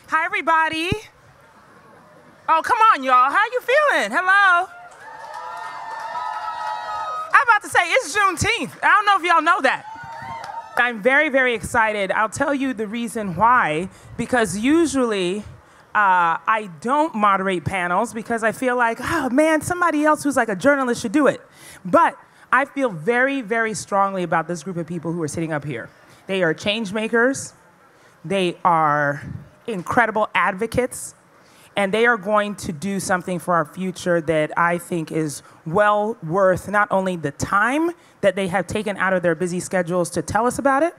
Hi, everybody. Oh, come on, y'all. How you feeling? Hello. I'm about to say, it's Juneteenth. I don't know if y'all know that. I'm very, very excited. I'll tell you the reason why. Because usually I don't moderate panels because I feel like, oh, man, somebody else who's like a journalist should do it. But I feel very, very strongly about this group of people who are sitting up here. They are change makers. They are incredible advocates. And they are going to do something for our future that I think is well worth not only the time that they have taken out of their busy schedules to tell us about it,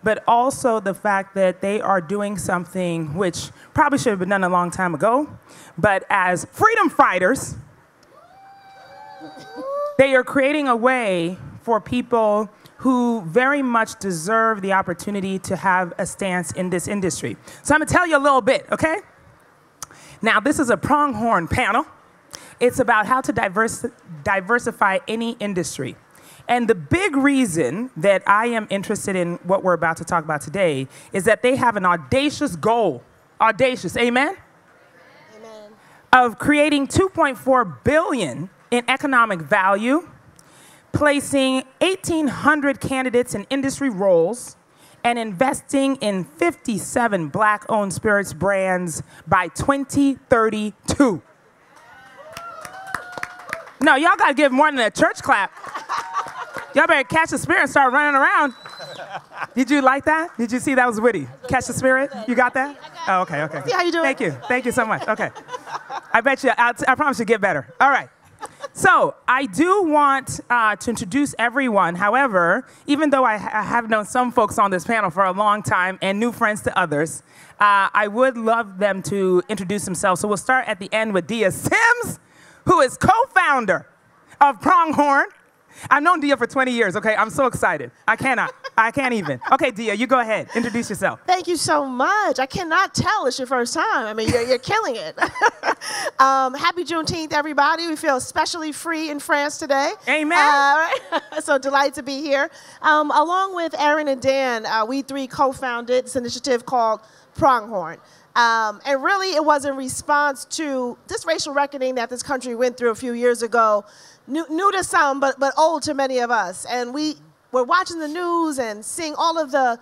but also the fact that they are doing something which probably should have been done a long time ago. But as freedom fighters, they are creating a way for people who very much deserve the opportunity to have a stance in this industry. So I'm going to tell you a little bit, okay? Now, this is a Pronghorn panel. It's about how to diversify any industry. And the big reason that I am interested in what we're about to talk about today is that they have an audacious goal, audacious, amen? Amen. Of creating $2.4 billion in economic value, placing 1,800 candidates in industry roles, and investing in 57 Black-owned spirits brands by 2032. No, y'all gotta give more than a church clap. Y'all better catch the spirit and start running around. Did you like that? Did you see that was witty? Catch the spirit? You got that? Oh, okay, okay. See how you doing? Thank you so much. Okay. I bet you, I promise you'll get better. All right. So I do want to introduce everyone. However, even though I have known some folks on this panel for a long time and new friends to others, I would love them to introduce themselves. So we'll start at the end with Dia Sims, who is co-founder of Pronghorn. I've known Dia for 20 years, okay? I'm so excited. I can't even. Okay, Dia, you go ahead. Introduce yourself. Thank you so much. I cannot tell it's your first time. I mean, you're killing it. Happy Juneteenth, everybody. We feel especially free in France today. Amen. So delighted to be here. Along with Aaron and Dan, we three co-founded this initiative called Pronghorn. And really, it was in response to this racial reckoning that this country went through a few years ago. New to some, but old to many of us. And we were watching the news and seeing all of the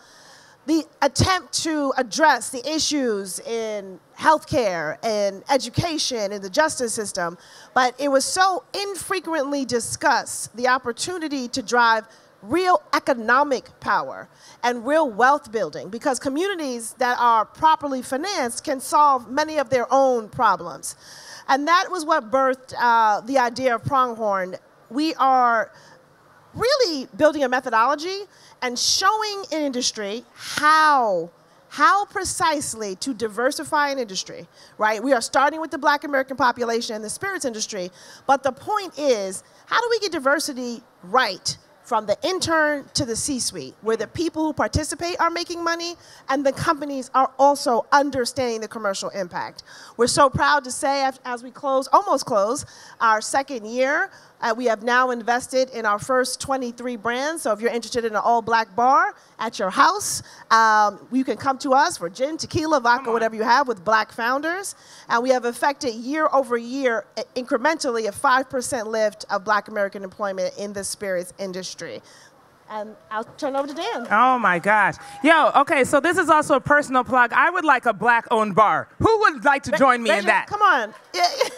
attempt to address the issues in healthcare and education and the justice system. But it was so infrequently discussed, the opportunity to drive real economic power and real wealth building, because communities that are properly financed can solve many of their own problems. And that was what birthed the idea of Pronghorn. We are really building a methodology and showing an industry how precisely to diversify an industry, right? We are starting with the Black American population and the spirits industry, but the point is, how do we get diversity right from the intern to the C-suite, where the people who participate are making money and the companies are also understanding the commercial impact. We're so proud to say, as we almost close our second year, we have now invested in our first 23 brands. So if you're interested in an all-black bar at your house, you can come to us for gin, tequila, vodka, whatever you have, with Black founders. And we have affected year over year, incrementally, a 5% lift of Black American employment in the spirits industry. And I'll turn over to Dan. Oh my gosh. Yo, okay, so this is also a personal plug. I would like a Black-owned bar. Who would like to join me in that? Come on.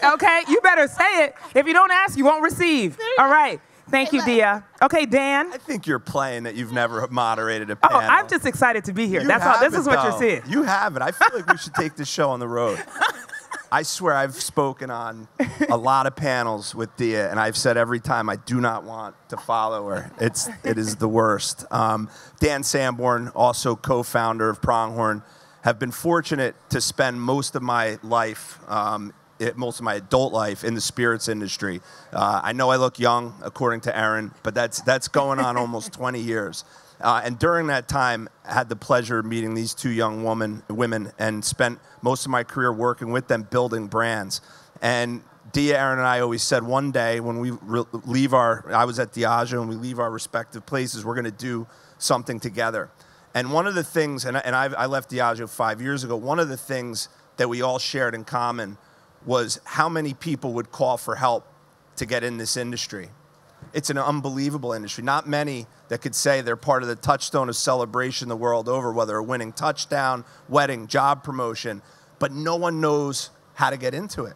Okay, you better say it. If you don't ask, you won't receive. All right. Thank you, Dia. Okay, Dan. I think you're playing that you've never moderated a panel. Oh, I'm just excited to be here. That's all. This is what you're seeing. You haven't. I feel like we should take this show on the road. I swear I've spoken on a lot of panels with Dia, and I've said every time I do not want to follow her. It is the worst. Dan Sanborn, also co-founder of Pronghorn, have been fortunate to spend most of my life, most of my adult life, in the spirits industry. I know I look young, according to Aaron, but that's going on almost 20 years. And during that time, I had the pleasure of meeting these two young women and spent most of my career working with them, building brands. And Dia, Aaron, and I always said one day when we I was at Diageo, and we leave our respective places, we're going to do something together. And one of the things, I left Diageo 5 years ago, one of the things that we all shared in common was how many people would call for help to get in this industry. It's an unbelievable industry. Not many that could say they're part of the touchstone of celebration the world over, whether a winning touchdown, wedding, job promotion, but no one knows how to get into it.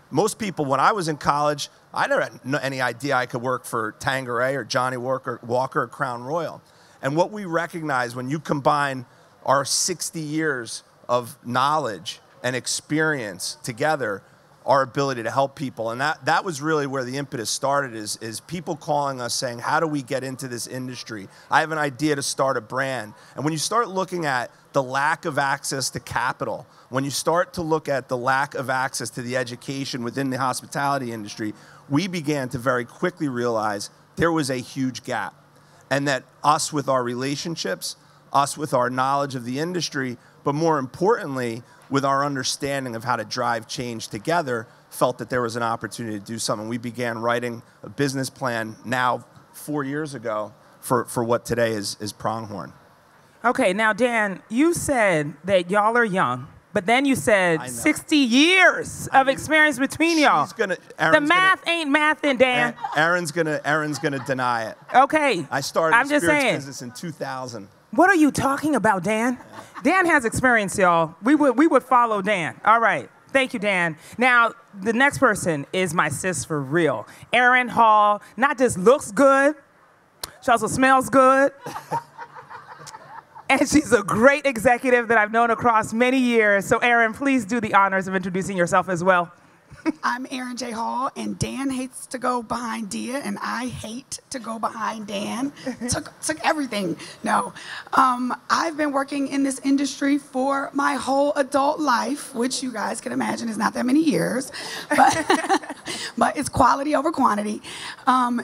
Most people, when I was in college, I never had any idea I could work for Tanqueray or Johnny Walker or Crown Royal. And what we recognize when you combine our 60 years of knowledge and experience together, our ability to help people. And that was really where the impetus started, is people calling us saying, how do we get into this industry? I have an idea to start a brand. And when you start looking at the lack of access to capital, when you start to look at the lack of access to the education within the hospitality industry, we began to very quickly realize there was a huge gap. And that us with our relationships, us with our knowledge of the industry, but more importantly, with our understanding of how to drive change together, felt that there was an opportunity to do something. We began writing a business plan now 4 years ago for what today is Pronghorn. Okay, now Dan, you said that y'all are young, but then you said 60 years of experience between y'all. The math ain't mathing, Dan. Aaron's gonna deny it. Okay. I started the spirits business in 2000. What are you talking about, Dan? Dan has experience, y'all. We would follow Dan. All right. Thank you, Dan. Now, the next person is my sis for real. Erin Hall not just looks good, she also smells good. And she's a great executive that I've known across many years. So, Erin, please do the honors of introducing yourself as well. I'm Erin J. Hall, and Dan hates to go behind Dia, and I hate to go behind Dan. Took everything. No. I've been working in this industry for my whole adult life, which you guys can imagine is not that many years, but it's quality over quantity.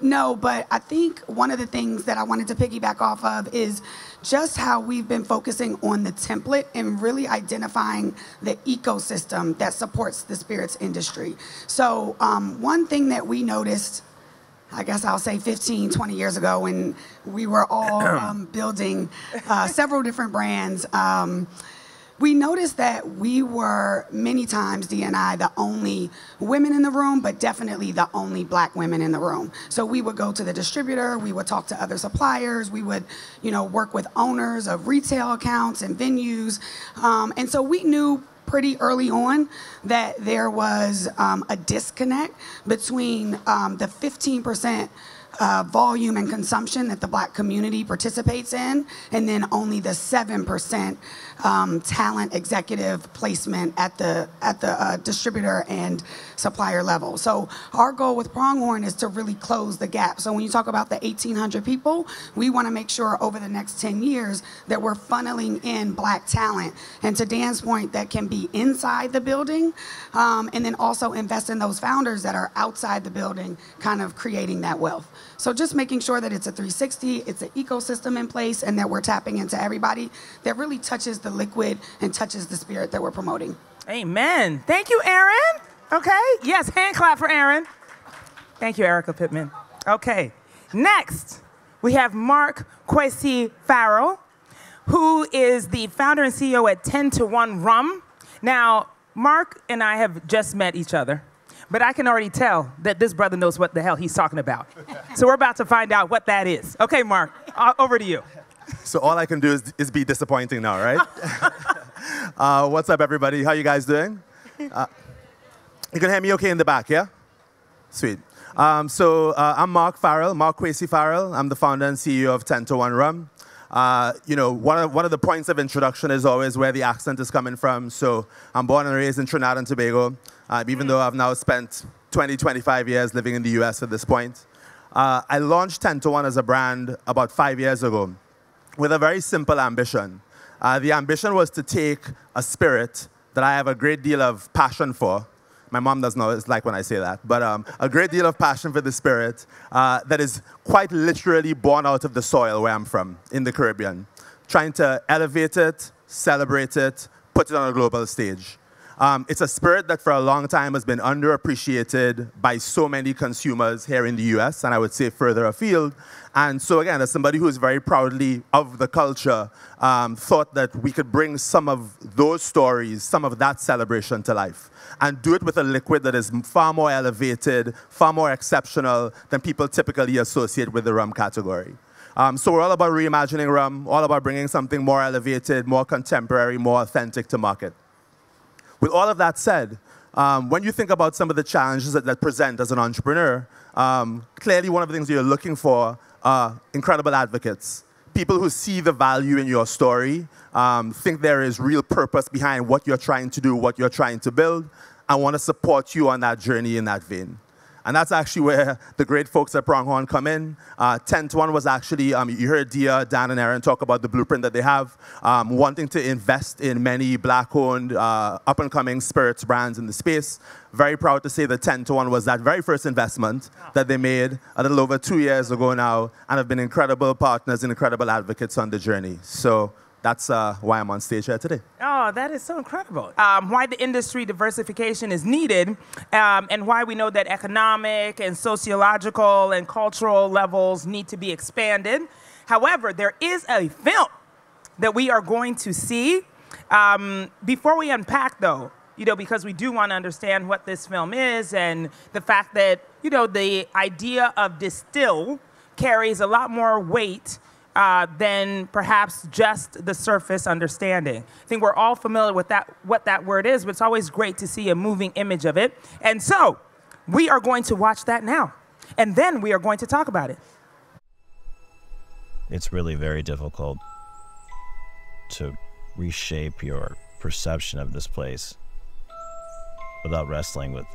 No, but I think one of the things that I wanted to piggyback off of is just how we've been focusing on the template and really identifying the ecosystem that supports the spirits industry. So one thing that we noticed, I guess I'll say 15, 20 years ago when we were all building several different brands, we noticed that we were many times, Dee and I, the only women in the room, but definitely the only black women in the room. So we would go to the distributor, we would talk to other suppliers, we would, work with owners of retail accounts and venues. And so we knew pretty early on that there was a disconnect between the 15% volume and consumption that the black community participates in, and then only the 7% talent executive placement at the distributor and supplier level. So our goal with Pronghorn is to really close the gap. So when you talk about the 1,800 people, we want to make sure over the next 10 years that we're funneling in black talent. And to Dan's point, that can be inside the building, and then also invest in those founders that are outside the building, kind of creating that wealth. So just making sure that it's a 360, it's an ecosystem in place, and that we're tapping into everybody that really touches the liquid and touches the spirit that we're promoting. Amen. Thank you, Erin. Okay. Yes, hand clap for Erin. Thank you, Erica Pittman. Okay. Next, we have Mark Kwesi Farrell, who is the founder and CEO at 10 to 1 Rum. Now, Mark and I have just met each other, but I can already tell that this brother knows what the hell he's talking about. So we're about to find out what that is. Okay, Mark, over to you. So all I can do is be disappointing now, right? What's up, everybody? How you guys doing? You can hear me okay in the back, yeah? Sweet. I'm Mark Farrell, Mark Kwesi Farrell. I'm the founder and CEO of 10 to 1 Rum. One of the points of introduction is always where the accent is coming from. So I'm born and raised in Trinidad and Tobago, even though I've now spent 20, 25 years living in the US at this point. I launched 10 to 1 as a brand about 5 years ago with a very simple ambition. The ambition was to take a spirit that I have a great deal of passion for. My mom doesn't know it's like when I say that, but a great deal of passion for the spirit that is quite literally born out of the soil where I'm from, in the Caribbean. Trying to elevate it, celebrate it, put it on a global stage. It's a spirit that for a long time has been underappreciated by so many consumers here in the US, and I would say further afield. And so again, as somebody who is very proudly of the culture, thought that we could bring some of those stories, some of that celebration to life, and do it with a liquid that is far more elevated, far more exceptional than people typically associate with the rum category. So we're all about reimagining rum, all about bringing something more elevated, more contemporary, more authentic to market. With all of that said, when you think about some of the challenges that present as an entrepreneur, clearly one of the things you're looking for are incredible advocates. People who see the value in your story, think there is real purpose behind what you're trying to do, what you're trying to build, and want to support you on that journey in that vein. And that's actually where the great folks at Pronghorn come in. 10-1 was actually, you heard Dia, Dan, and Aaron talk about the blueprint that they have, wanting to invest in many black-owned, up-and-coming spirits brands in the space. Very proud to say that 10-1 was that very first investment that they made a little over 2 years ago now, and have been incredible partners and incredible advocates on the journey. So that's why I'm on stage here today. Oh, that is so incredible. Why the industry diversification is needed, and why we know that economic and sociological and cultural levels need to be expanded. However, there is a film that we are going to see. Before we unpack, though, because we do want to understand what this film is, and the fact that, the idea of distill carries a lot more weight than perhaps just the surface understanding. I think we're all familiar with what that word is, but it's always great to see a moving image of it. And so we are going to watch that now, and then we are going to talk about it. It's really very difficult to reshape your perception of this place without wrestling with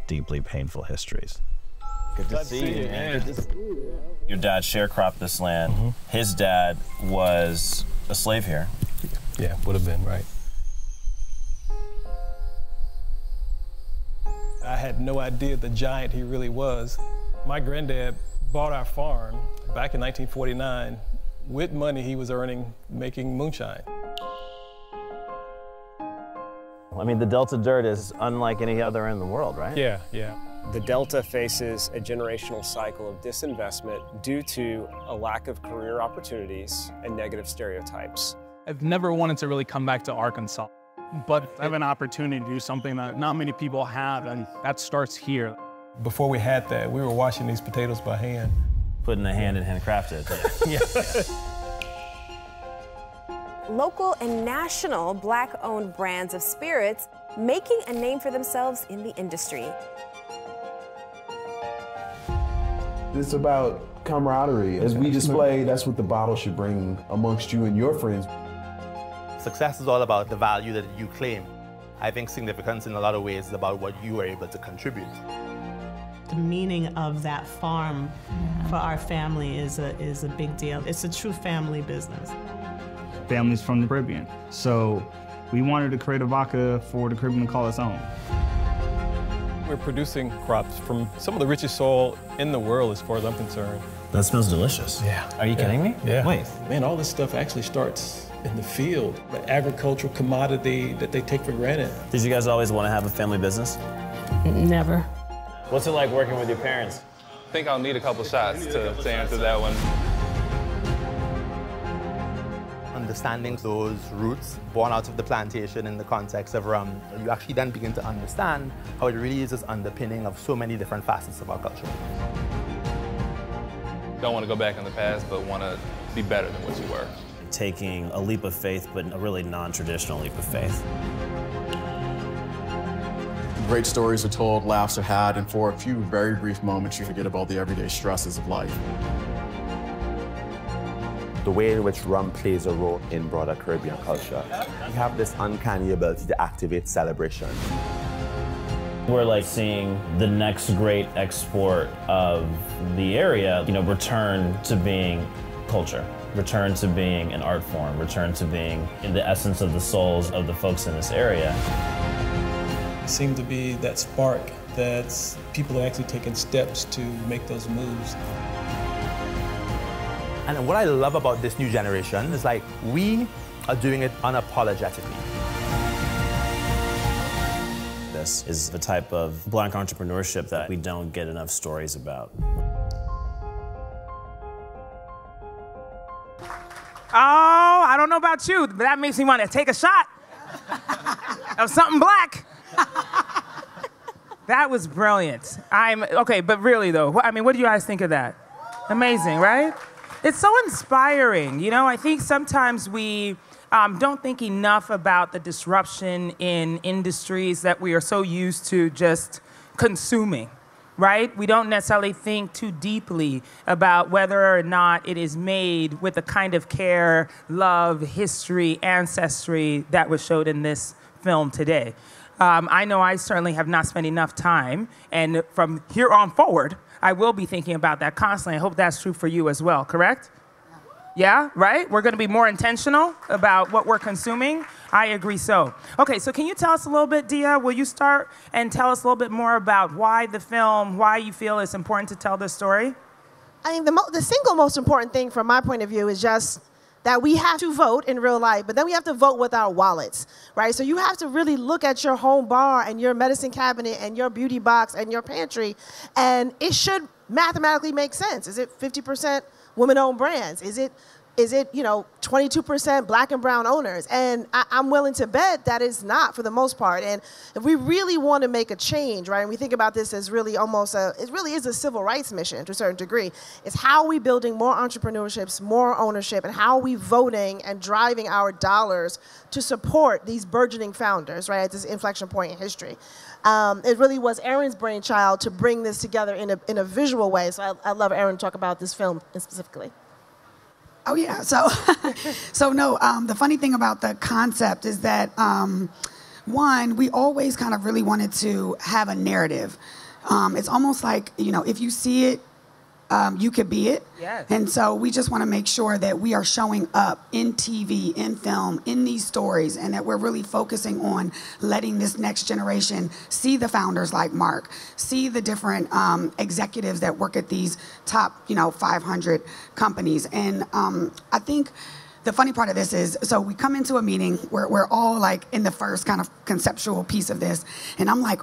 deeply painful histories. Good to see you, man. Your dad sharecropped this land. Mm-hmm. His dad was a slave here. Yeah, would have been, right. I had no idea the giant he really was. My granddad bought our farm back in 1949 with money he was earning making moonshine. I mean, the Delta dirt is unlike any other in the world, right? Yeah, yeah. The Delta faces a generational cycle of disinvestment due to a lack of career opportunities and negative stereotypes. I've never wanted to really come back to Arkansas, but I have an opportunity to do something that not many people have, and that starts here. Before we had that, we were washing these potatoes by hand. Putting a hand in handcrafted. Yeah. Local and national Black-owned brands of spirits making a name for themselves in the industry. It's about camaraderie. As we display, that's what the bottle should bring amongst you and your friends. Success is all about the value that you claim. I think significance in a lot of ways is about what you are able to contribute. The meaning of that farm for our family is a big deal. It's a true family business. Families from the Caribbean. So we wanted to create a vodka for the Caribbean to call its own. We're producing crops from some of the richest soil in the world as far as I'm concerned. That smells delicious. Yeah. Are you kidding me? Yeah. Wait. Man, all this stuff actually starts in the field. The agricultural commodity that they take for granted. Did you guys always want to have a family business? Never. What's it like working with your parents? I think I'll need a couple shots to answer that one. Understanding those roots born out of the plantation in the context of rum, you actually then begin to understand how it really is this underpinning of so many different facets of our culture. Don't want to go back in the past, but want to be better than what you were. Taking a leap of faith, but a really non-traditional leap of faith. Great stories are told, laughs are had, and for a few very brief moments, you forget about the everyday stresses of life. The way in which rum plays a role in broader Caribbean culture. We have this uncanny ability to activate celebration. We're like seeing the next great export of the area, return to being culture, return to being an art form, return to being in the essence of the souls of the folks in this area. It seemed to be that spark that people are actually taking steps to make those moves. And what I love about this new generation is we are doing it unapologetically. this is the type of Black entrepreneurship that we don't get enough stories about. Oh, I don't know about you, but that makes me want to take a shot of something black. That was brilliant. Okay, but really though, I mean, what do you guys think of that? Amazing, right? It's so inspiring. You know, I think sometimes we don't think enough about the disruption in industries that we are so used to just consuming, right? We don't necessarily think too deeply about whether or not it is made with the kind of care, love, history, ancestry that was showed in this film today. I know I certainly have not spent enough time, and from here on forward, I will be thinking about that constantly. I hope that's true for you as well, correct? Yeah, right? We're going to be more intentional about what we're consuming. I agree so. Okay, so can you tell us a little bit, Dia? Will you start and tell us a little bit more about why the film, why you feel it's important to tell this story? I think the single most important thing from my point of view is just that we have to vote in real life, but then we have to vote with our wallets, right? So you have to really look at your home bar and your medicine cabinet and your beauty box and your pantry, and it should mathematically make sense. Is it 50% women-owned brands? Is it 22% Black and brown owners? And I'm willing to bet that it's not for the most part. And if we really want to make a change, right, and we think about this as really almost it really is a civil rights mission to a certain degree. It's how are we building more entrepreneurships, more ownership, and how are we voting and driving our dollars to support these burgeoning founders, right, at this inflection point in history. It really was Aaron's brainchild to bring this together in a visual way. So I'd love Aaron to talk about this film specifically. Oh yeah, so the funny thing about the concept is that one, we always kind of really wanted to have a narrative. It's almost like, if you see it, you could be it. Yes. And so we just want to make sure that we are showing up in TV, in film, in these stories, and that we're really focusing on letting this next generation see the founders like Mark, see the different executives that work at these top, 500 companies. And I think the funny part of this is, so we come into a meeting where we're all like in the first kind of conceptual piece of this, and I'm like,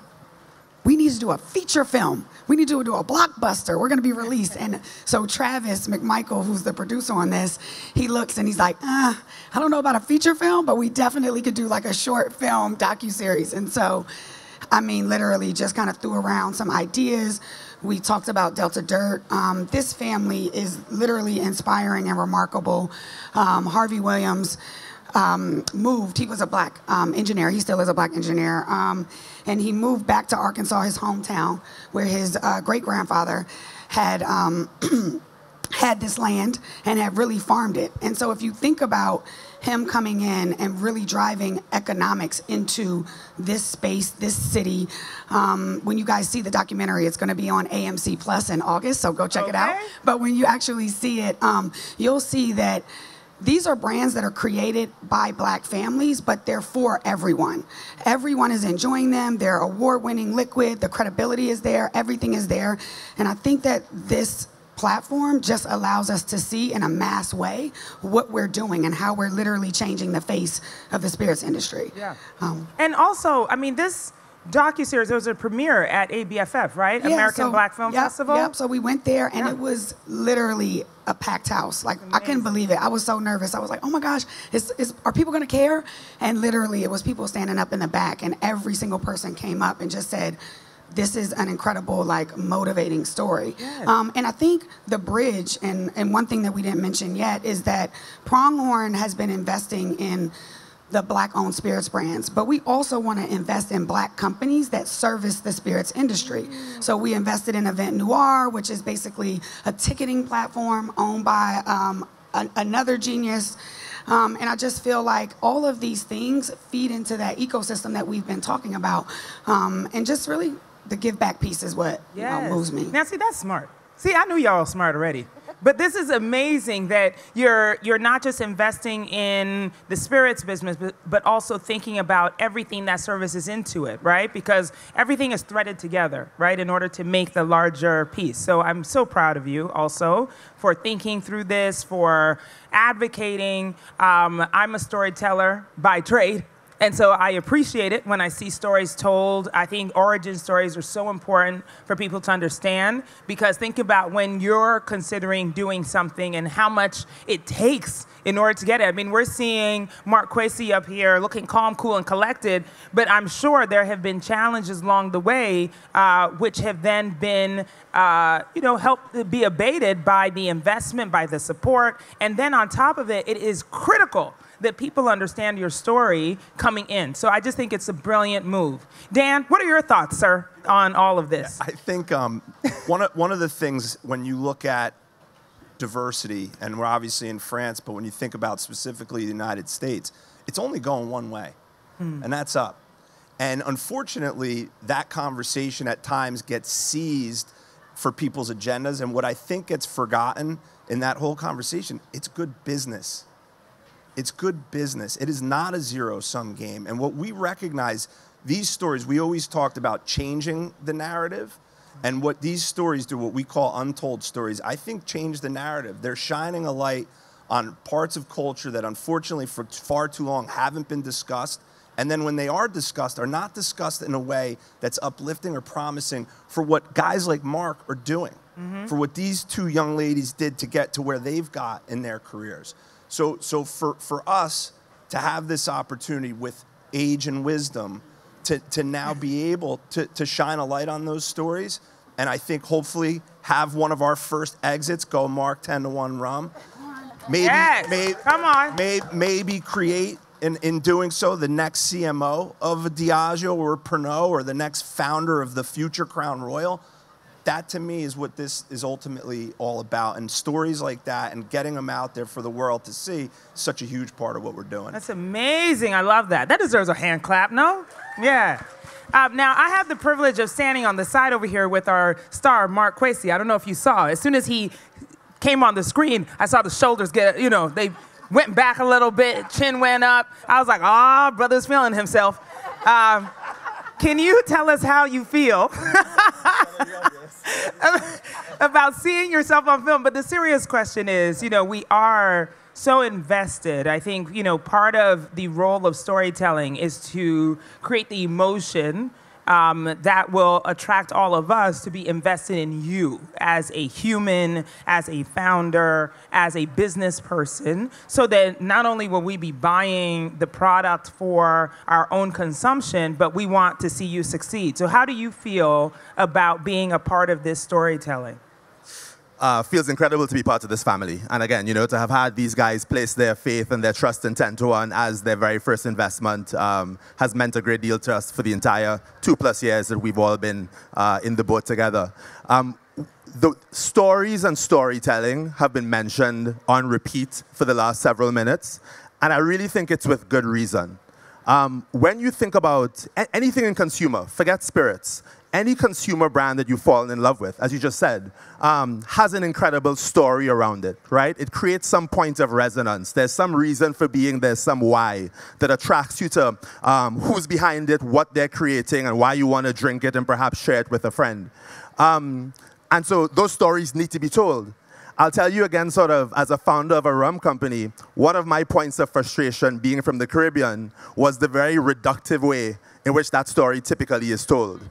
we need to do a feature film. We need to do a blockbuster. We're going to be released. And so Travis McMichael, who's the producer on this, he looks and he's like, I don't know about a feature film, but we definitely could do like a short film docuseries. And so, I mean, literally just kind of threw around some ideas. We talked about Delta Dirt. This family is literally inspiring and remarkable. Harvey Williams moved. He was a Black engineer. He still is a Black engineer. And he moved back to Arkansas, his hometown, where his great-grandfather had had this land and had really farmed it. And so if you think about him coming in and really driving economics into this space, this city, when you guys see the documentary, it's going to be on AMC Plus in August, so go check it out. But when you actually see it, you'll see that these are brands that are created by Black families, but they're for everyone. Everyone is enjoying them. They're award-winning liquid. The credibility is there. Everything is there. And I think that this platform just allows us to see in a mass way what we're doing and how we're literally changing the face of the spirits industry. Yeah. And also, I mean, this docuseries, there was a premiere at ABFF, right? Yeah, American Black Film Festival? Yep, so we went there, and it was literally a packed house. Like, I couldn't believe it. I was so nervous. I was like, oh my gosh, are people going to care? And literally, it was people standing up in the back, and every single person came up and just said, this is an incredible, like, motivating story. Yes. And I think the bridge, and one thing that we didn't mention yet, is that Pronghorn has been investing in the Black-owned spirits brands, but we also want to invest in Black companies that service the spirits industry. So we invested in Event Noir, which is basically a ticketing platform owned by another genius. And I just feel like all of these things feed into that ecosystem that we've been talking about. And just really the give back piece is what moves me. Now, see, that's smart. See, I knew y'all smart already. But this is amazing that you're not just investing in the spirits business, but also thinking about everything that services into it, right? Because everything is threaded together, right, in order to make the larger piece. So I'm so proud of you also for thinking through this, for advocating. I'm a storyteller by trade. And so I appreciate it when I see stories told. I think origin stories are so important for people to understand, because think about when you're considering doing something and how much it takes in order to get it. I mean, we're seeing Mark Quasey up here looking calm, cool, and collected, but I'm sure there have been challenges along the way which have then been, helped be abated by the investment, by the support, and then on top of it, it is critical that people understand your story coming in. So I just think it's a brilliant move. Dan, what are your thoughts, sir, on all of this? I think one of the things when you look at diversity, and we're obviously in France, but when you think about specifically the United States, it's only going one way, and that's up. And unfortunately, that conversation at times gets seized for people's agendas, and what I think gets forgotten in that whole conversation, it's good business. It's good business. It is not a zero-sum game. And what we recognize, these stories, we always talked about changing the narrative. And what these stories do, what we call untold stories, I think change the narrative. They're shining a light on parts of culture that unfortunately for far too long haven't been discussed. And then when they are discussed, are not discussed in a way that's uplifting or promising for what guys like Mark are doing, for what these two young ladies did to get to where they've got in their careers. So for us to have this opportunity with age and wisdom to now be able to shine a light on those stories, and I think hopefully have one of our first exits go Mark 10-1 rum. Maybe create, in doing so, the next CMO of a Diageo or a Pernod or the next founder of the future Crown Royal. That, to me, is what this is ultimately all about. And stories like that and getting them out there for the world to see is such a huge part of what we're doing. That's amazing. I love that. That deserves a hand clap, no? Yeah. Now, I have the privilege of standing on the side over here with our star, Mark Quasey. I don't know if you saw. As soon as he came on the screen, I saw the shoulders get, they went back a little bit, chin went up. I was like, brother's feeling himself. Can you tell us how you feel about seeing yourself on film? But the serious question is, we are so invested. I think, part of the role of storytelling is to create the emotion that will attract all of us to be invested in you as a human, as a founder, as a business person, so that not only will we be buying the product for our own consumption, but we want to see you succeed. So how do you feel about being a part of this storytelling? Feels incredible to be part of this family. And again, to have had these guys place their faith and their trust in 10-1 as their very first investment has meant a great deal to us for the entire 2+ years that we've all been in the boat together. The stories and storytelling have been mentioned on repeat for the last several minutes, and I really think it's with good reason. When you think about anything in consumer, forget spirits, any consumer brand that you've fallen in love with, as you just said, has an incredible story around it, right? It creates some point of resonance. There's some reason for being, there's some why that attracts you to who's behind it, what they're creating, and why you want to drink it and perhaps share it with a friend. And so those stories need to be told. I'll tell you again, sort of, as a founder of a rum company, one of my points of frustration being from the Caribbean was the very reductive way in which that story typically is told.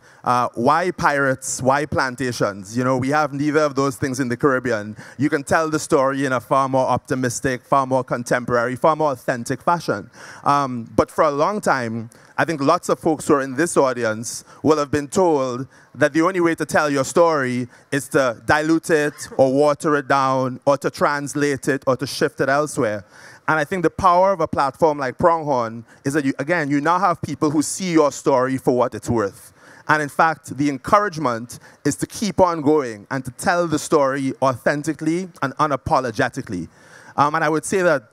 Why pirates? Why plantations? We have neither of those things in the Caribbean. You can tell the story in a far more optimistic, far more contemporary, far more authentic fashion. But for a long time, I think lots of folks who are in this audience will have been told that the only way to tell your story is to dilute it or water it down or to translate it or to shift it elsewhere. And I think the power of a platform like Pronghorn is that, you now have people who see your story for what it's worth. And in fact, the encouragement is to keep on going and to tell the story authentically and unapologetically. And I would say that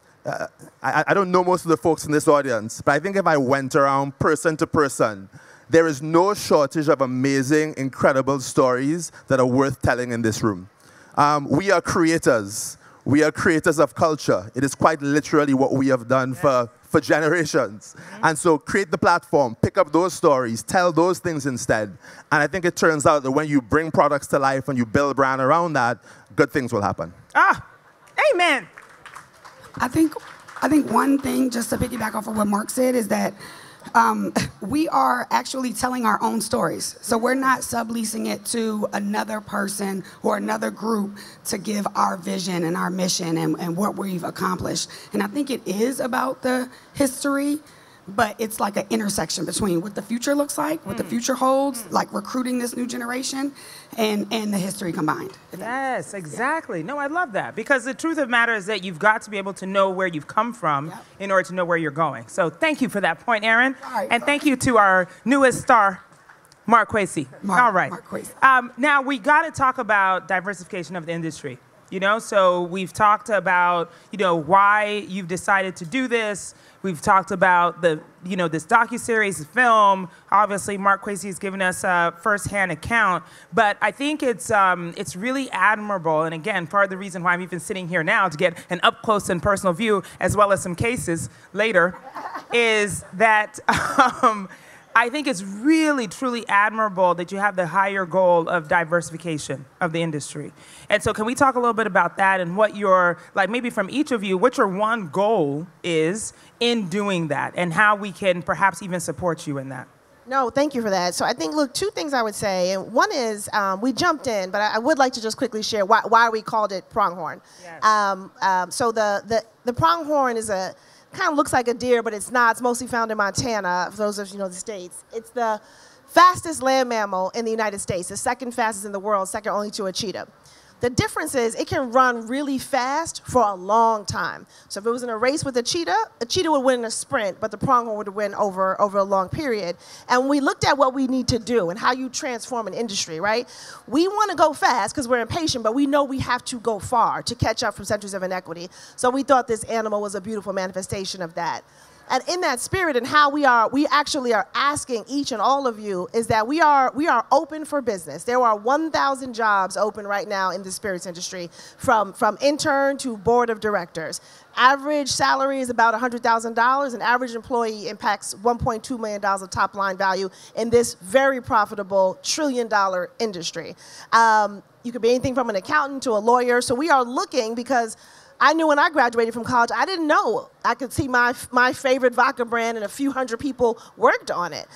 I don't know most of the folks in this audience, but I think if I went around person to person, there is no shortage of amazing, incredible stories that are worth telling in this room. We are creators. We are creators of culture. It is quite literally what we have done for generations. And so create the platform, pick up those stories, tell those things instead. And I think it turns out that when you bring products to life and you build brand around that, good things will happen. Amen. I think I think one thing, just to piggyback off of what Mark said, is that we are actually telling our own stories. So we're not subleasing it to another person or another group to give our vision and our mission and what we've accomplished. And I think it is about the history, but it's like an intersection between what the future looks like, what the future holds, like recruiting this new generation, and the history combined. Yes, exactly. No, I love that, because the truth of the matter is that you've got to be able to know where you've come from in order to know where you're going. So thank you for that point, Aaron. And thank you to our newest star, Mark Quasey. All right. Mark Quasey. Now, we got to talk about diversification of the industry. You know, so we've talked about, you know, why you've decided to do this. We've talked about the, you know, this docuseries, the film. Obviously, Mark Quasey has given us a firsthand account. But I think it's really admirable. And again, part of the reason why I'm even sitting here now to get an up close and personal view, as well as some cases later, is that I think it's really, truly admirable that you have the higher goal of diversification of the industry. And so can we talk a little bit about that and what your, like maybe from each of you, what your one goal is in doing that and how we can perhaps even support you in that? No, thank you for that. So I think, look, two things I would say. And one is we jumped in, but I would like to just quickly share why we called it Pronghorn. Yes. So the pronghorn is a, kind of looks like a deer, but it's not. It's mostly found in Montana, for those of you who know the states. It's the fastest land mammal in the United States, the second fastest in the world, second only to a cheetah. The difference is it can run really fast for a long time. So if it was in a race with a cheetah would win in a sprint, but the pronghorn would win over a long period. And we looked at what we need to do and how you transform an industry, right? We want to go fast because we're impatient, but we know we have to go far to catch up from centuries of inequity. So we thought this animal was a beautiful manifestation of that. And in that spirit and how we actually are asking each and all of you is that we are open for business. There are 1,000 jobs open right now in the spirits industry, from intern to board of directors. Average salary is about $100,000. An average employee impacts $1.2 million of top line value in this very profitable trillion-dollar industry. You could be anything from an accountant to a lawyer. So we are looking because I knew when I graduated from college, I didn't know I could see my favorite vodka brand and a few hundred people worked on it.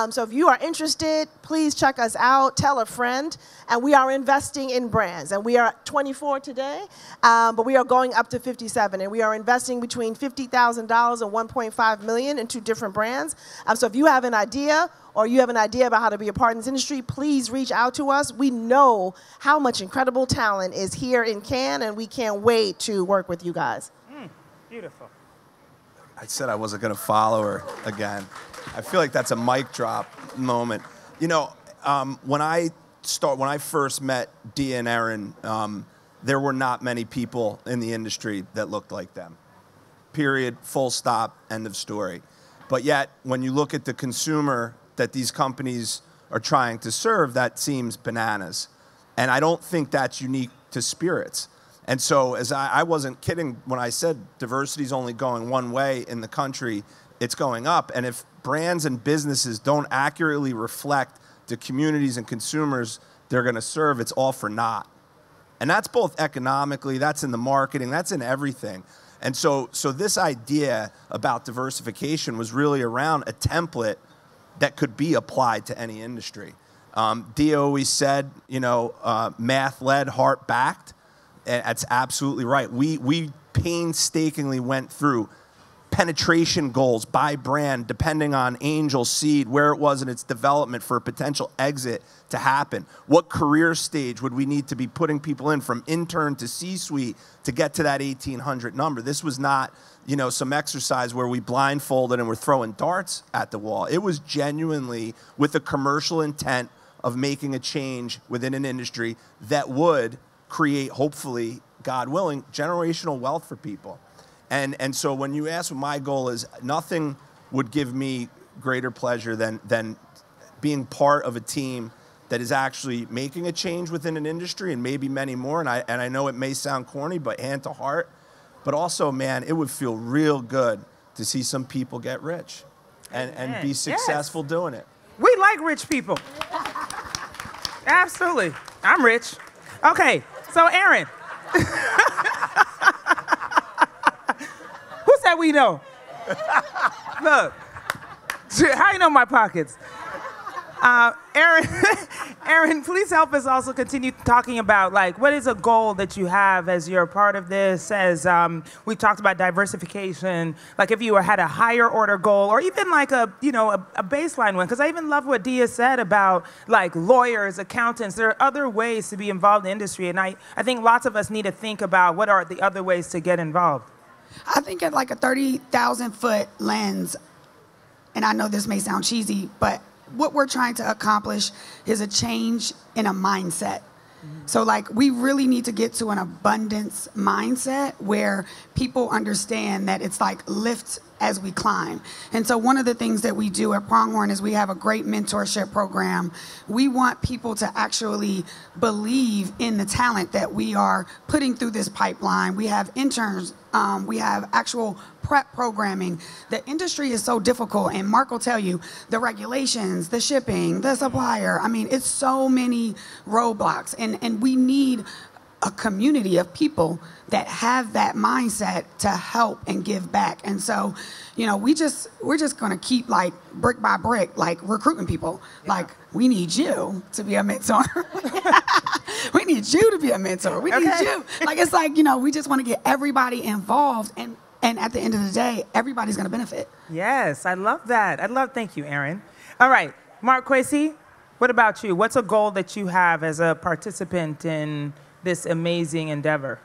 So if you are interested, please check us out, tell a friend, and we are investing in brands. And we are 24 today, but we are going up to 57, and we are investing between $50,000 and $1.5 million into different brands. So if you have an idea, or you have an idea about how to be a part in this industry, please reach out to us. We know how much incredible talent is here in Cannes, and we can't wait to work with you guys. Beautiful. I said I wasn't going to follow her again. I feel like that's a mic drop moment. You know, when I first met Dia and Aaron, there were not many people in the industry that looked like them. Period, full stop, end of story. But yet, when you look at the consumer that these companies are trying to serve, that seems bananas. And I don't think that's unique to spirits. And so as I wasn't kidding when I said diversity is only going one way in the country, it's going up. And if brands and businesses don't accurately reflect the communities and consumers they're going to serve, it's all for naught. And that's both economically, that's in the marketing, that's in everything. And so this idea about diversification was really around a template that could be applied to any industry. Dia always said, you know, math-led, heart-backed. And that's absolutely right. We painstakingly went through penetration goals by brand, depending on angel seed, where it was in its development for a potential exit to happen. What career stage would we need to be putting people in from intern to C-suite to get to that 1,800 number? This was not, you know, some exercise where we blindfolded and we're throwing darts at the wall. It was genuinely with a commercial intent of making a change within an industry that would create, hopefully, God willing, generational wealth for people. And so when you ask what my goal is, nothing would give me greater pleasure than being part of a team that is actually making a change within an industry, and maybe many more. And I know it may sound corny, but hand to heart. But also, man, it would feel real good to see some people get rich and be successful doing it. We like rich people. Absolutely. I'm rich. Okay, so Aaron. Who said that we know. Look, how you know my pockets? Aaron, please help us also continue talking about, like, what is a goal that you have as you're a part of this, as we talked about diversification, like if you had a higher order goal or even like a baseline one, because I even love what Dia said about like lawyers, accountants. There are other ways to be involved in the industry, and I think lots of us need to think about what are the other ways to get involved. I think at like a 30,000-foot lens, and I know this may sound cheesy, but what we're trying to accomplish is a change in a mindset. So like we really need to get to an abundance mindset where people understand that it's like lift as we climb. And so one of the things that we do at Pronghorn is we have a great mentorship program. We want people to actually believe in the talent that we are putting through this pipeline. We have interns, we have actual prep programming. The industry is so difficult, and Mark will tell you, the regulations, the shipping, the supplier, I mean, it's so many roadblocks, and we need a community of people that have that mindset to help and give back. And so, you know, we're just gonna keep like brick by brick, like recruiting people. Yeah. Like, we need you to be a mentor. We need you to be a mentor. We need you. Like, it's like, you know, we just wanna get everybody involved, and at the end of the day, everybody's gonna benefit. Yes, I love that. Thank you, Aaron. All right, Mark Kwesi, what about you? What's a goal that you have as a participant in this amazing endeavor?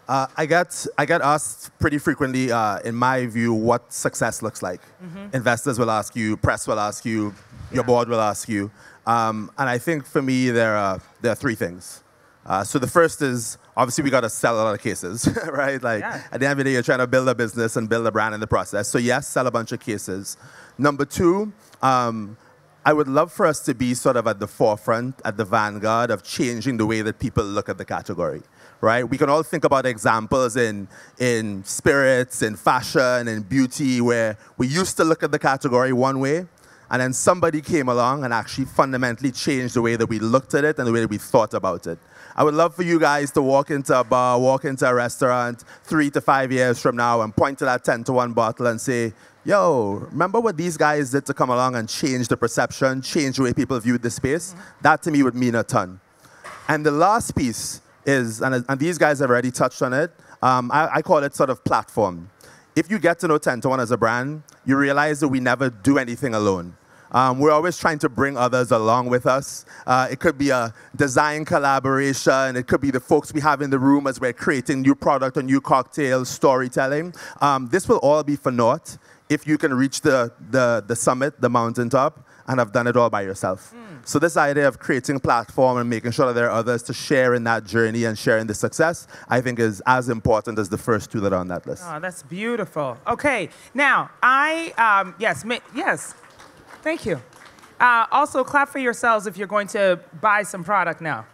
I get asked pretty frequently, in my view, what success looks like. Mm-hmm. Investors will ask you, press will ask you, your board will ask you. And I think for me, there are three things. So the first is, obviously, we got to sell a lot of cases, right? Like, at the end of the day, you're trying to build a business and build a brand in the process. So yes, sell a bunch of cases. Number two, I would love for us to be sort of at the forefront, at the vanguard of changing the way that people look at the category, right? We can all think about examples in spirits, in fashion, in beauty, where we used to look at the category one way, and then somebody came along and actually fundamentally changed the way that we looked at it and the way that we thought about it. I would love for you guys to walk into a bar, walk into a restaurant 3 to 5 years from now and point to that 10-to-1 bottle and say, yo, remember what these guys did to come along and change the perception, change the way people viewed the space? That to me would mean a ton. And the last piece is, and these guys have already touched on it, I call it sort of platform. If you get to know 10-to-1 as a brand, you realize that we never do anything alone. We're always trying to bring others along with us. It could be a design collaboration. It could be the folks we have in the room as we're creating new product or new cocktails, storytelling. This will all be for naught if you can reach the summit, the mountaintop, and have done it all by yourself. So this idea of creating a platform and making sure that there are others to share in that journey and share in the success, I think is as important as the first two that are on that list. Oh, that's beautiful. Okay, now, yes. Thank you. Also, clap for yourselves if you're going to buy some product now.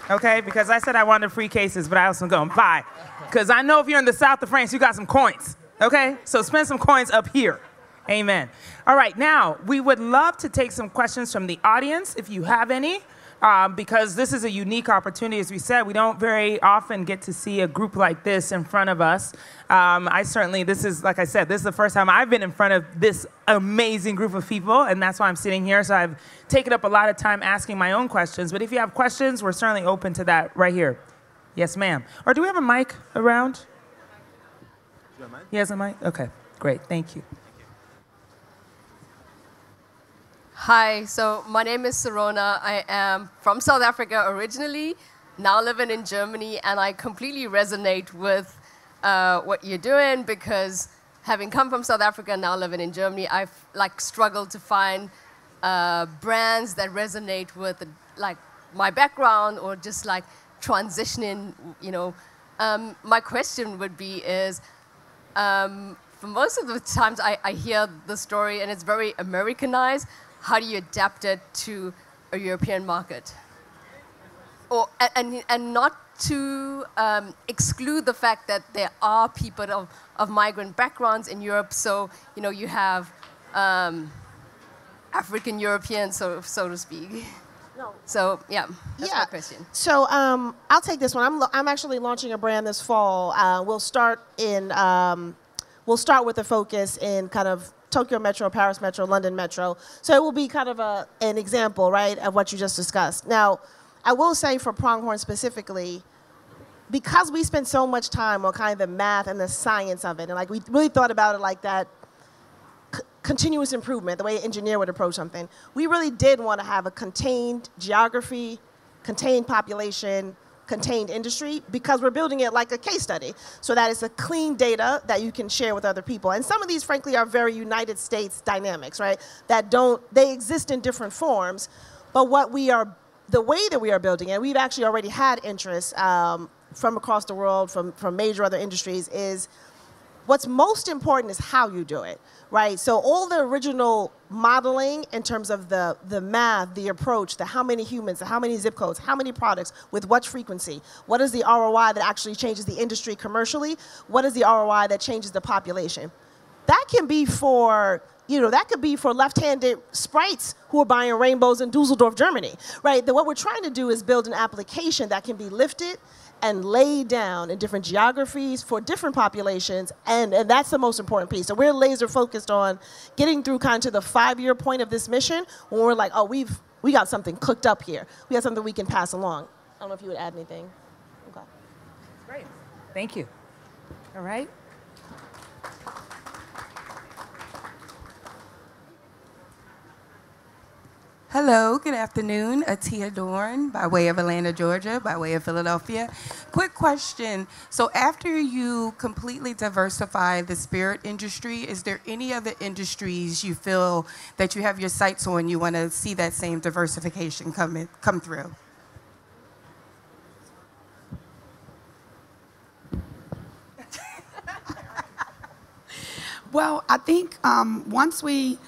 Okay, because I said I wanted free cases, but I also going to buy. Because I know if you're in the south of France, you got some coins. Okay, so spend some coins up here. Amen. All right, now, we would love to take some questions from the audience, if you have any. Because this is a unique opportunity. As we said, we don't very often get to see a group like this in front of us. This is, like I said, this is the first time I've been in front of this amazing group of people, and that's why I'm sitting here. So I've taken up a lot of time asking my own questions. But if you have questions, we're certainly open to that right here. Yes, ma'am. Or do we have a mic around? Do you have a mic? He has a mic? Okay, great. Thank you. Hi, so my name is Sarona. I am from South Africa originally, now living in Germany, and I completely resonate with what you're doing because having come from South Africa and now living in Germany, I've struggled to find brands that resonate with my background or just transitioning, My question would be is, for most of the times I hear the story and it's very Americanized. How do you adapt it to a European market? And not to exclude the fact that there are people of migrant backgrounds in Europe. So, you have African Europeans, so to speak. So yeah, that's my question. So I'll take this one. I'm actually launching a brand this fall. We'll start with a focus in kind of Tokyo Metro, Paris Metro, London Metro. So it will be kind of an example, right, of what you just discussed. Now, I will say for Pronghorn specifically, because we spent so much time on kind of the math and the science of it, and like we really thought about it like that continuous improvement, the way an engineer would approach something, we really did want to have a contained geography, contained population, contained industry, because we're building it like a case study, so that it's a clean data that you can share with other people. And some of these, frankly, are very United States dynamics, right? They exist in different forms, but the way that we are building it, we've actually already had interest from across the world, from major other industries, is what's most important is how you do it, right? So all the original modeling in terms of the math, the approach, the how many humans, the how many zip codes, how many products, with what frequency, what is the ROI that actually changes the industry commercially, what is the ROI that changes the population? That can be for, that could be for left-handed sprites who are buying rainbows in Dusseldorf, Germany, right? What we're trying to do is build an application that can be lifted and laid down in different geographies for different populations, and that's the most important piece. So we're laser focused on getting through kind of to the 5-year point of this mission, when we're like, oh, we got something cooked up here. We got something we can pass along. I don't know if you would add anything. Okay. Great. Thank you. All right. Hello, good afternoon. Atia Dorn, by way of Atlanta, Georgia, by way of Philadelphia. Quick question. So after you completely diversify the spirit industry, is there any other industries you feel that you have your sights on, you want to see that same diversification come through? Well, I think once we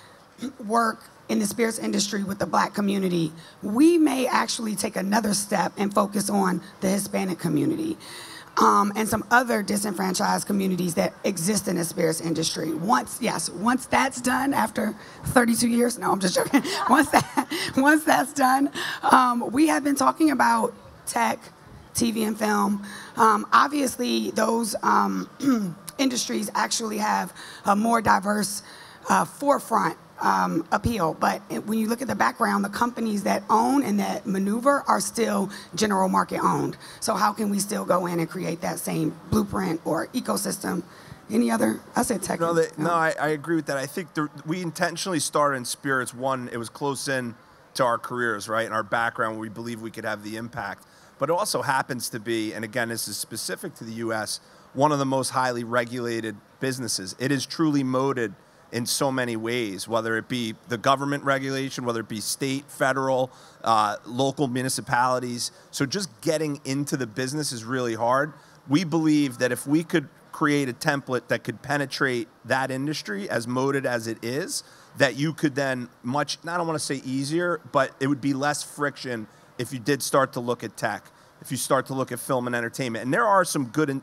work in the spirits industry with the Black community, we may actually take another step and focus on the Hispanic community and some other disenfranchised communities that exist in the spirits industry. Once that's done, after 32 years, no, I'm just joking. Once that's done, we have been talking about tech, TV and film. Obviously, those industries actually have a more diverse forefront appeal, but when you look at the background, the companies that own and that maneuver are still general market owned. So how can we still go in and create that same blueprint or ecosystem? Any other? I said tech. No, I agree with that. I think we intentionally started in spirits. One, it was close in to our careers, right, and our background, where we believe we could have the impact. But it also happens to be, and again, this is specific to the U.S., one of the most highly regulated businesses. It is truly moated in so many ways, whether it be the government regulation, whether it be state, federal, local municipalities. So just getting into the business is really hard. We believe that if we could create a template that could penetrate that industry, as moated as it is, that you could then I don't want to say easier, but it would be less friction if you did start to look at tech, if you start to look at film and entertainment. And there are some good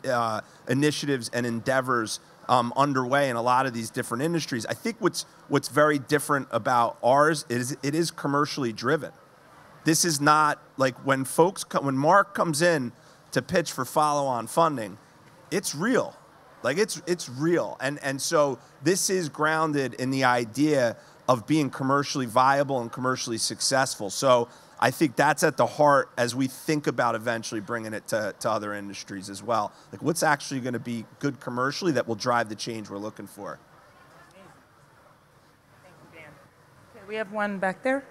initiatives and endeavors underway in a lot of these different industries. I think what's very different about ours is it is commercially driven. This is not like when Mark comes in to pitch for follow-on funding, it's real. Like it's real. And so this is grounded in the idea of being commercially viable and commercially successful. So I think that's at the heart as we think about eventually bringing it to other industries as well. Like, what's actually going to be good commercially that will drive the change we're looking for? Thank you, Dan. Okay, we have one back there.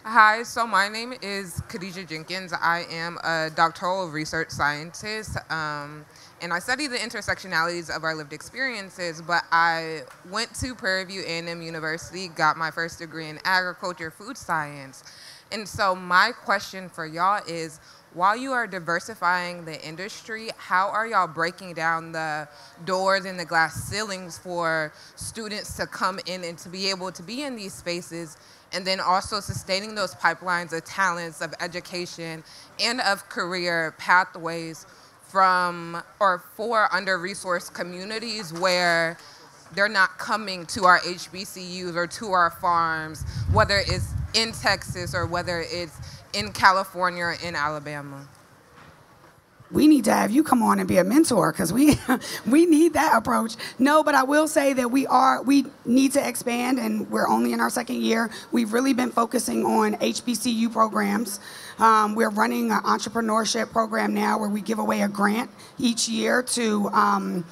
Hi, so my name is Khadijah Jenkins. I am a doctoral research scientist, and I study the intersectionalities of our lived experiences, but I went to Prairie View A&M University, got my first degree in agriculture, food science. And so my question for y'all is, while you are diversifying the industry, how are y'all breaking down the doors and the glass ceilings for students to come in and to be able to be in these spaces, and then also sustaining those pipelines of talents, of education, and of career pathways for under-resourced communities where they're not coming to our HBCUs or to our farms, whether it's in Texas or whether it's in California or in Alabama? We need to have you come on and be a mentor because we need that approach. No, but I will say that we need to expand, and we're only in our second year. We've really been focusing on HBCU programs. We're running an entrepreneurship program now where we give away a grant each year to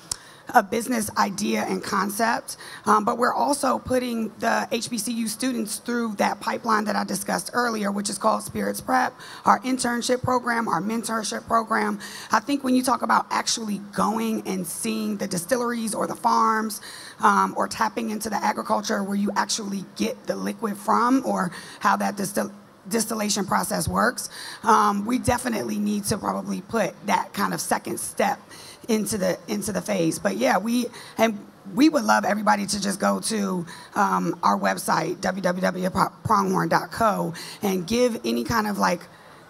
a business idea and concept, but we're also putting the HBCU students through that pipeline that I discussed earlier, which is called Spirits Prep, our internship program, our mentorship program. I think when you talk about actually going and seeing the distilleries or the farms, or tapping into the agriculture where you actually get the liquid from, or how that distillation process works, we definitely need to probably put that kind of second step into the phase. But yeah, we would love everybody to just go to our website, www.pronghorn.co, and give any kind of like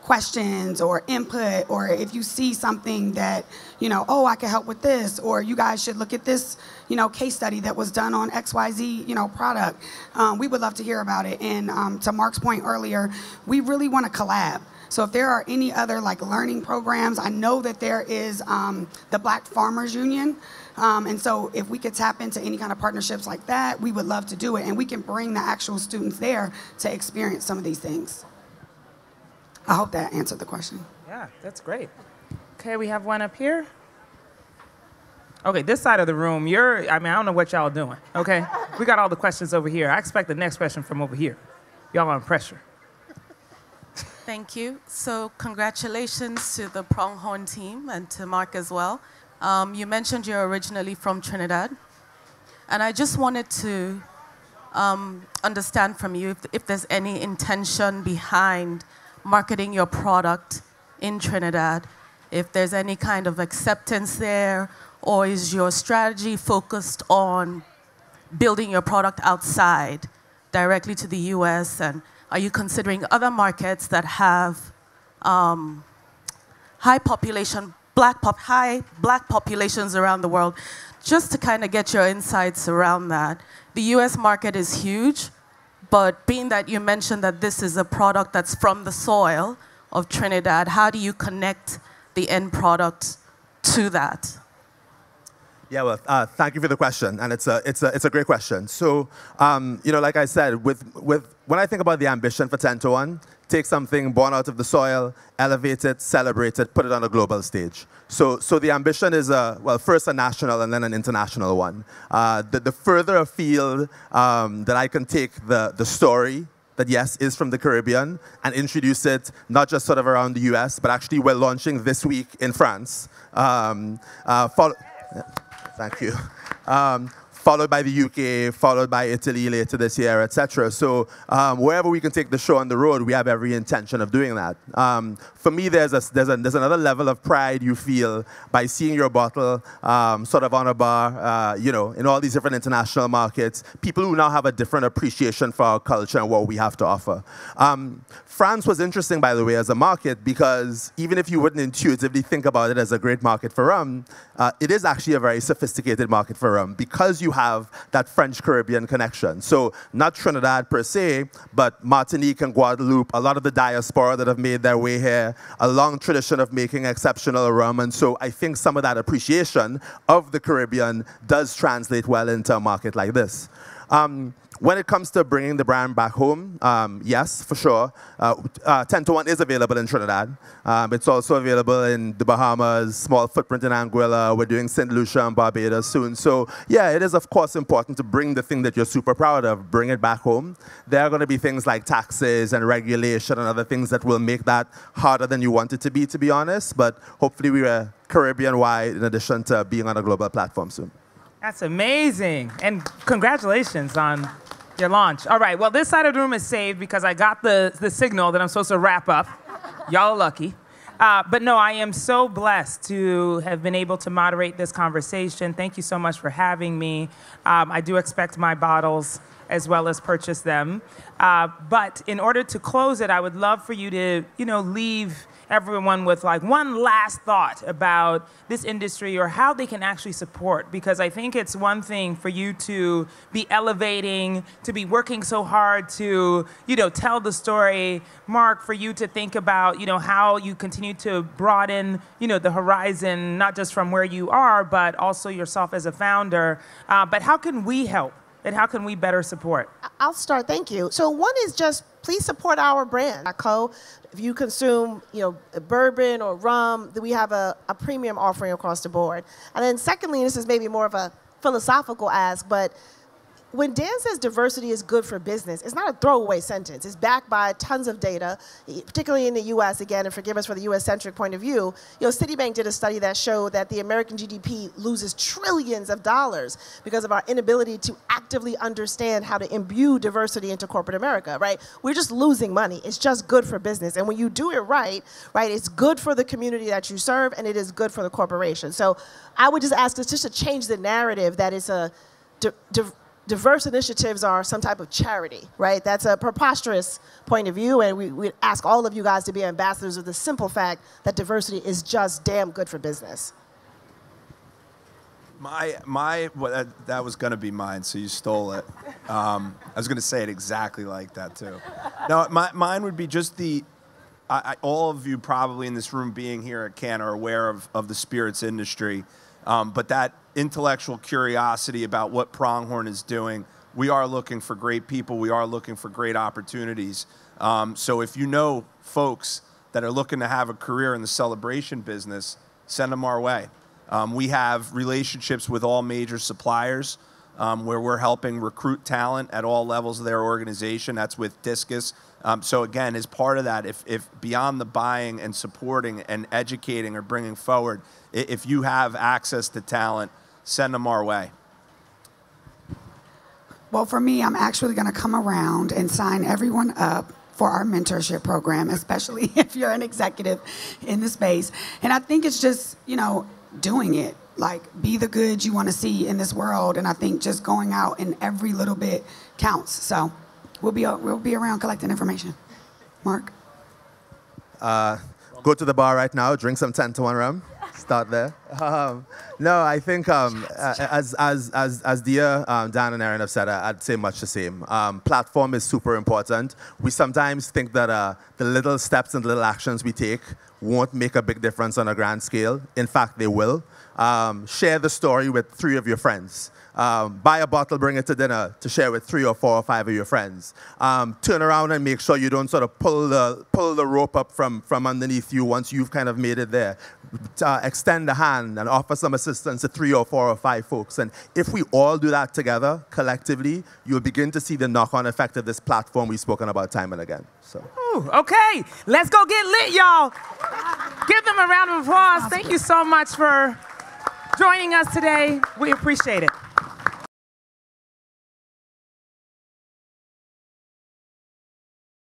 questions or input, or if you see something that, oh, I can help with this, or you guys should look at this, case study that was done on XYZ, product. We would love to hear about it. And to Mark's point earlier, we really want to collab. So if there are any other like learning programs, I know that there is the Black Farmers Union. And so if we could tap into any kind of partnerships like that, we would love to do it. And we can bring the actual students there to experience some of these things. I hope that answered the question. Yeah, that's great. Okay, we have one up here. Okay, this side of the room, I don't know what y'all doing, okay? We got all the questions over here. I expect the next question from over here. Y'all on pressure. Thank you. So congratulations to the Pronghorn team and to Mark as well. You mentioned you're originally from Trinidad. And I just wanted to understand from you if there's any intention behind marketing your product in Trinidad, if there's any kind of acceptance there, or is your strategy focused on building your product outside, directly to the US, and are you considering other markets that have high black populations around the world? Just to kind of get your insights around that. The US market is huge, but being that you mentioned that this is a product that's from the soil of Trinidad, how do you connect the end product to that? Yeah, well, thank you for the question, and it's a great question. So, like I said, when I think about the ambition for 10 to 1, take something born out of the soil, elevate it, celebrate it, put it on a global stage. So the ambition is, first a national and then an international one. The further afield that I can take the story that, yes, is from the Caribbean and introduce it not just sort of around the US, but actually we're launching this week in France. Thank you. Followed by the UK, followed by Italy later this year, etc. So wherever we can take the show on the road, we have every intention of doing that. For me, there's another level of pride you feel by seeing your bottle sort of on a bar, in all these different international markets. People who now have a different appreciation for our culture and what we have to offer. France was interesting, by the way, as a market, because even if you wouldn't intuitively think about it as a great market for rum, it is actually a very sophisticated market for rum because you have that French-Caribbean connection. So not Trinidad per se, but Martinique and Guadeloupe, a lot of the diaspora that have made their way here, a long tradition of making exceptional rum. And so I think some of that appreciation of the Caribbean does translate well into a market like this. When it comes to bringing the brand back home, yes, for sure. 10 to 1 is available in Trinidad. It's also available in the Bahamas, small footprint in Anguilla. We're doing St. Lucia and Barbados soon. So yeah, it is of course important to bring the thing that you're super proud of, bring it back home. There are going to be things like taxes and regulation and other things that will make that harder than you want it to be honest. But hopefully we are Caribbean-wide in addition to being on a global platform soon. That's amazing. And congratulations on your launch. All right, well, this side of the room is saved because I got the signal that I'm supposed to wrap up. Y'all are lucky. But no, I am so blessed to have been able to moderate this conversation. Thank you so much for having me. I do expect my bottles as well as purchase them. But in order to close it, I would love for you to, leave everyone with like one last thought about this industry or how they can actually support, because I think it's one thing for you to be elevating, to be working so hard to, tell the story. Mark, for you to think about, how you continue to broaden, the horizon, not just from where you are, but also yourself as a founder. But how can we help? And how can we better support? I'll start, thank you. So one is just, please support our brand. If you consume, bourbon or rum, then we have a premium offering across the board. And then secondly, and this is maybe more of a philosophical ask, but when Dan says diversity is good for business, it's not a throwaway sentence. It's backed by tons of data, particularly in the US, again, and forgive us for the US-centric point of view. Citibank did a study that showed that the American GDP loses trillions of dollars because of our inability to actively understand how to imbue diversity into corporate America, right? We're just losing money. It's just good for business. And when you do it right, it's good for the community that you serve, and it is good for the corporation. So I would just ask us just to change the narrative that it's a diverse initiatives are some type of charity, right? That's a preposterous point of view, and we ask all of you guys to be ambassadors of the simple fact that diversity is just damn good for business. That was going to be mine, so you stole it. I was going to say it exactly like that, too. No, mine would be just all of you probably in this room being here at Cannes are aware of the spirits industry, but that intellectual curiosity about what Pronghorn is doing. We are looking for great people. We are looking for great opportunities. So if you know folks that are looking to have a career in the celebration business, send them our way. We have relationships with all major suppliers where we're helping recruit talent at all levels of their organization. That's with Discus. So again, as part of that, if beyond the buying and supporting and educating or bringing forward, if you have access to talent, send them our way. Well, for me, I'm actually going to come around and sign everyone up for our mentorship program, especially if you're an executive in the space. And I think it's just, doing it. Like, be the good you want to see in this world. And I think just going out and every little bit counts. So we'll be around collecting information. Mark? Go to the bar right now, drink some 10-to-1 rum. Start there. No, I think as Dia, Dan, and Aaron have said, I'd say much the same. Platform is super important. We sometimes think that the little steps and little actions we take won't make a big difference on a grand scale. In fact, they will. Share the story with 3 of your friends. Buy a bottle, bring it to dinner to share with 3 or 4 or 5 of your friends. Turn around and make sure you don't sort of pull the rope up from underneath you once you've kind of made it there. Extend a hand and offer some assistance to 3 or 4 or 5 folks. And if we all do that together, collectively, you'll begin to see the knock-on effect of this platform we've spoken about time and again. So. Ooh, okay, let's go get lit, y'all. Give them a round of applause. Thank you so much for joining us today. We appreciate it.